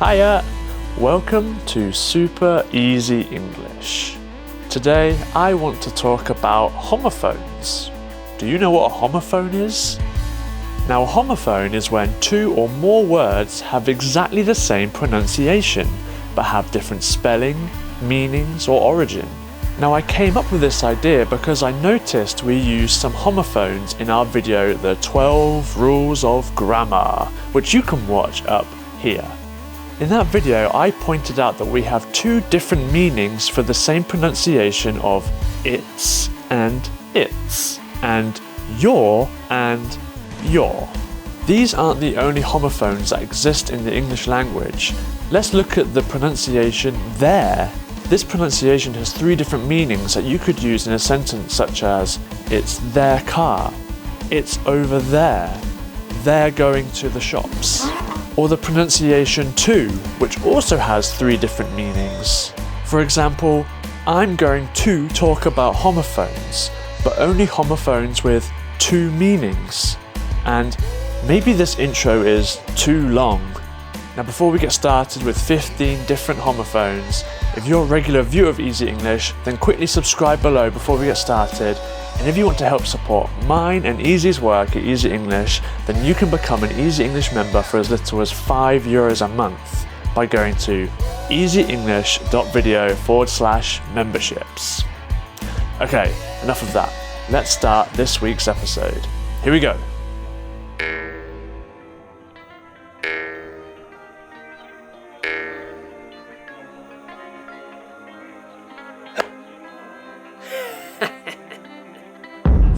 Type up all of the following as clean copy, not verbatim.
Hiya! Welcome to Super Easy English. Today I want to talk about homophones. Do you know what a homophone is? Now, a homophone is when two or more words have exactly the same pronunciation but have different spelling, meanings or origin. Now, I came up with this idea because I noticed we used some homophones in our video The 12 Rules of Grammar, which you can watch up here. In that video, I pointed out that we have two different meanings for the same pronunciation of it's and its, and your and your. These aren't the only homophones that exist in the English language. Let's look at the pronunciation there. This pronunciation has three different meanings that you could use in a sentence such as it's their car, it's over there, they're going to the shops. Or the pronunciation to, which also has three different meanings. For example, I'm going to talk about homophones, but only homophones with two meanings. And maybe this intro is too long. Now, before we get started with 15 different homophones, if you're a regular viewer of Easy English, then quickly subscribe below before we get started. And if you want to help support mine and Easy's work at Easy English, then you can become an Easy English member for as little as €5 a month by going to easyenglish.video/memberships. Okay, enough of that. Let's start this week's episode. Here we go.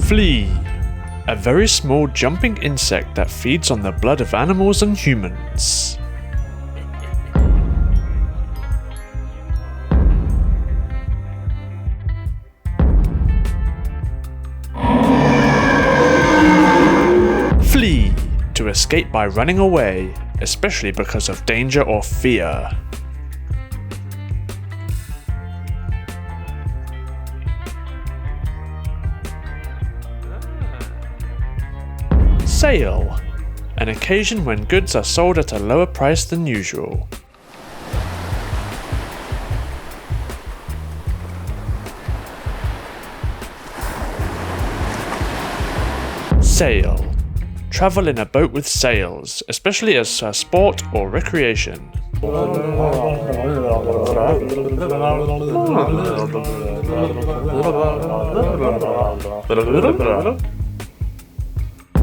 Flea, a very small jumping insect that feeds on the blood of animals and humans. Flee, to escape by running away, especially because of danger or fear. Sale, an occasion when goods are sold at a lower price than usual. Sail, travel in a boat with sails, especially as a sport or recreation.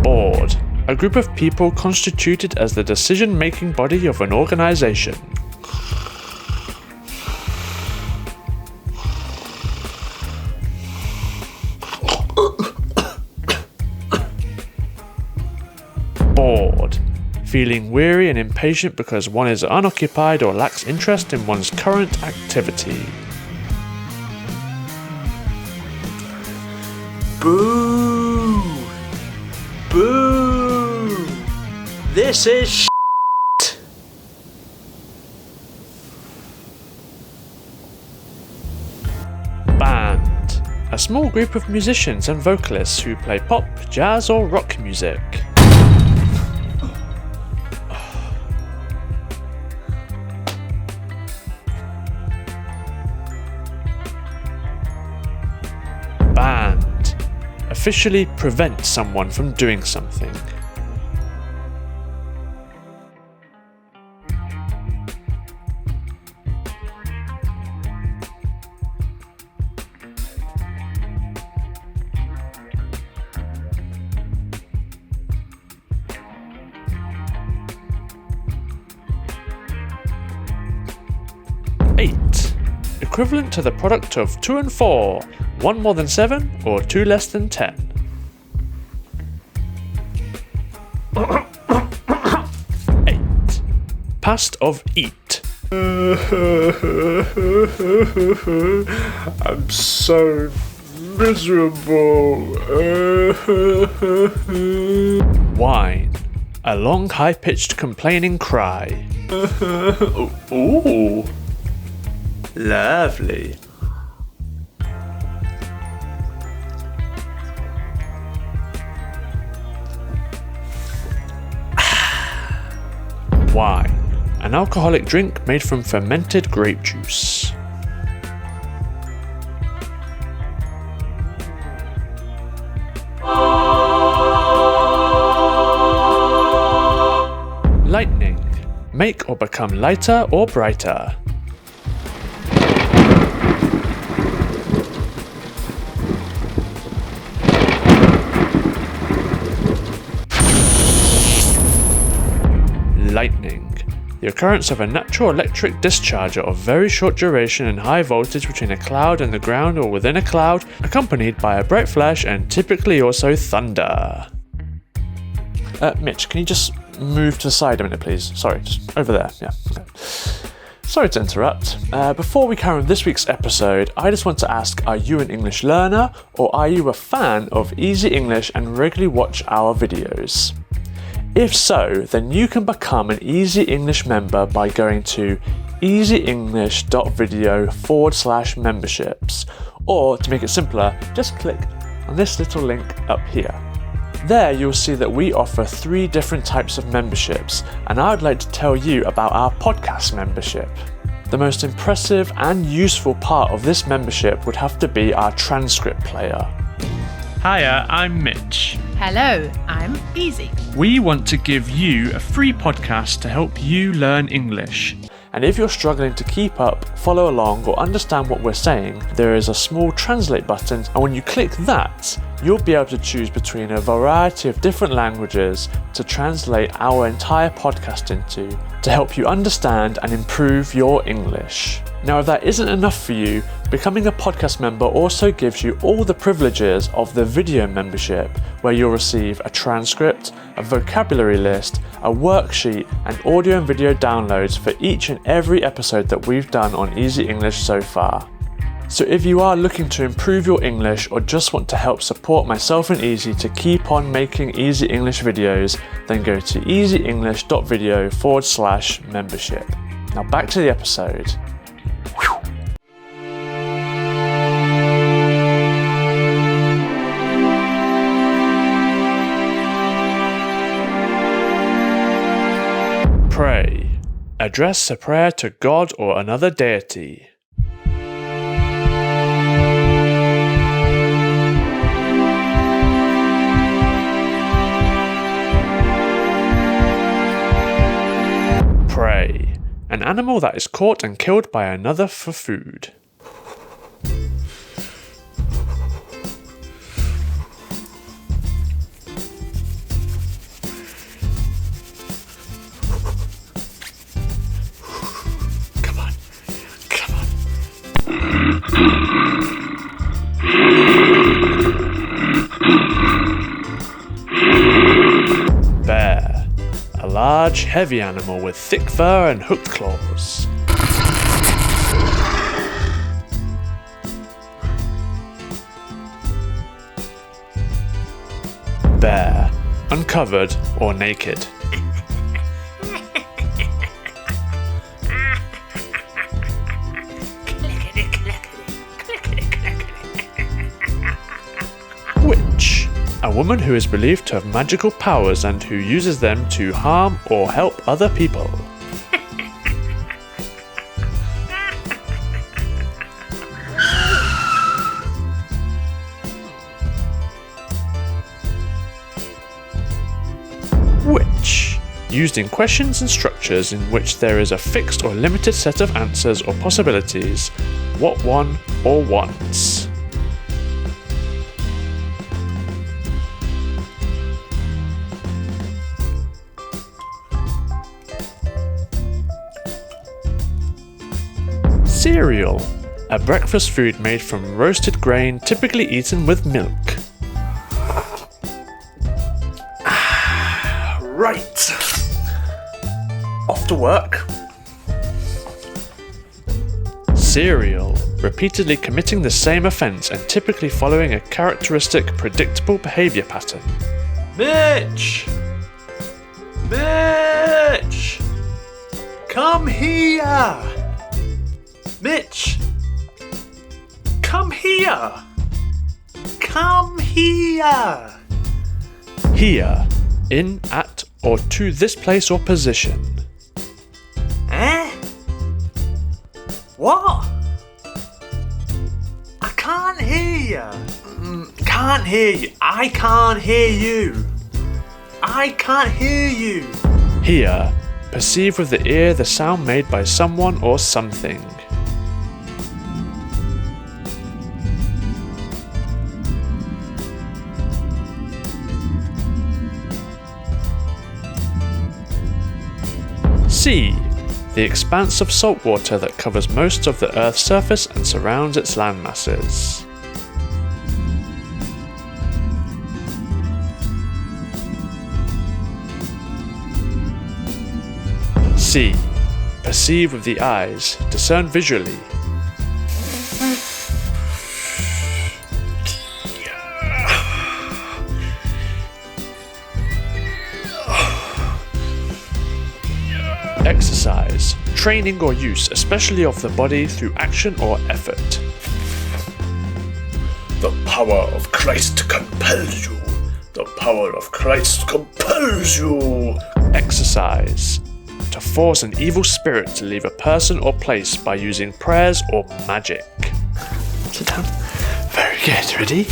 Board, a group of people constituted as the decision-making body of an organization. Bored, feeling weary and impatient because one is unoccupied or lacks interest in one's current activity. Boo! Boo! This is shit! Band, a small group of musicians and vocalists who play pop, jazz or rock music. Band, officially prevent someone from doing something. Eight, equivalent to the product of 2 and 4, 1 more than 7 or 2 less than 10. 8, past of eat. I'm so miserable. Whine, a long high-pitched complaining cry. Ooh. Lovely. Whine, an an alcoholic drink made from fermented grape juice. Lightning. Make or become lighter or brighter. Lightning. The occurrence of a natural electric discharge of very short duration and high voltage between a cloud and the ground or within a cloud, accompanied by a bright flash and typically also thunder. Mitch, can you just move to the side a minute, please? Sorry, just over there. Yeah. Okay. Sorry to interrupt. Before we carry on this week's episode, I just want to ask, are you an English learner or are you a fan of Easy English and regularly watch our videos? If so, then you can become an Easy English member by going to easyenglish.video/memberships. Or to make it simpler, just click on this little link up here. There you'll see that we offer 3 different types of memberships, and I would like to tell you about our podcast membership. The most impressive and useful part of this membership would have to be our transcript player. Hiya, I'm Mitch. Hello, I'm Easy. We want to give you a free podcast to help you learn English. And if you're struggling to keep up, follow along, or understand what we're saying, there is a small translate button, and when you click that, you'll be able to choose between a variety of different languages to translate our entire podcast into, to help you understand and improve your English. Now, if that isn't enough for you, becoming a podcast member also gives you all the privileges of the video membership, where you'll receive a transcript, a vocabulary list, a worksheet, and audio and video downloads for each and every episode that we've done on Easy English so far. So if you are looking to improve your English or just want to help support myself and Easy to keep on making Easy English videos, then go to easyenglish.video/membership. Now back to the episode. Pray. Address a prayer to God or another deity. Prey. An animal that is caught and killed by another for food. Come on. Come on. Bear. A large, heavy animal with thick fur and hooked claws. Bear. Uncovered or naked. Witch. A woman who is believed to have magical powers and who uses them to harm or help other people. Witch. Used in questions and structures in which there is a fixed or limited set of answers or possibilities, what one or wants. Cereal. A breakfast food made from roasted grain, typically eaten with milk. Right. Off to work. Serial. Repeatedly committing the same offence and typically following a characteristic, predictable behaviour pattern. Mitch! Mitch! Come here! Mitch! Come here! Come here! Here. In, at, or to this place or position. What? I can't hear you. Can't hear you. I can't hear you. I can't hear you. Hear. Perceive with the ear the sound made by someone or something. See. The expanse of salt water that covers most of the Earth's surface and surrounds its landmasses. See. Perceive with the eyes, discern visually. Exercise, training or use, especially of the body through action or effort. The power of Christ compels you. The power of Christ compels you. Exercise, to force an evil spirit to leave a person or place by using prayers or magic. Sit down. Very good. Ready?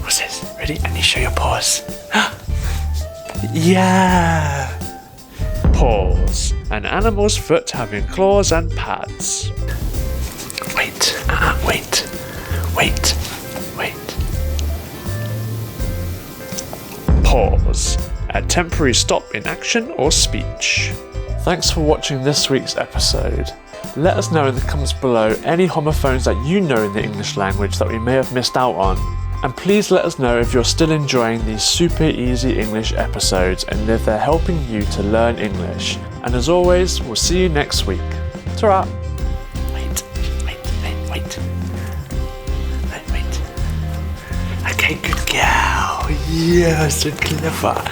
What's this? Ready? And you show your paws. Yeah. Paws, an animal's foot having claws and pads. Wait. Pause, a temporary stop in action or speech. Thanks for watching this week's episode. Let us know in the comments below any homophones that you know in the English language that we may have missed out on. And please let us know if you're still enjoying these super easy English episodes and if they're helping you to learn English. And as always, we'll see you next week. Ta-ra! Wait. Okay, good girl. Yeah, so clever.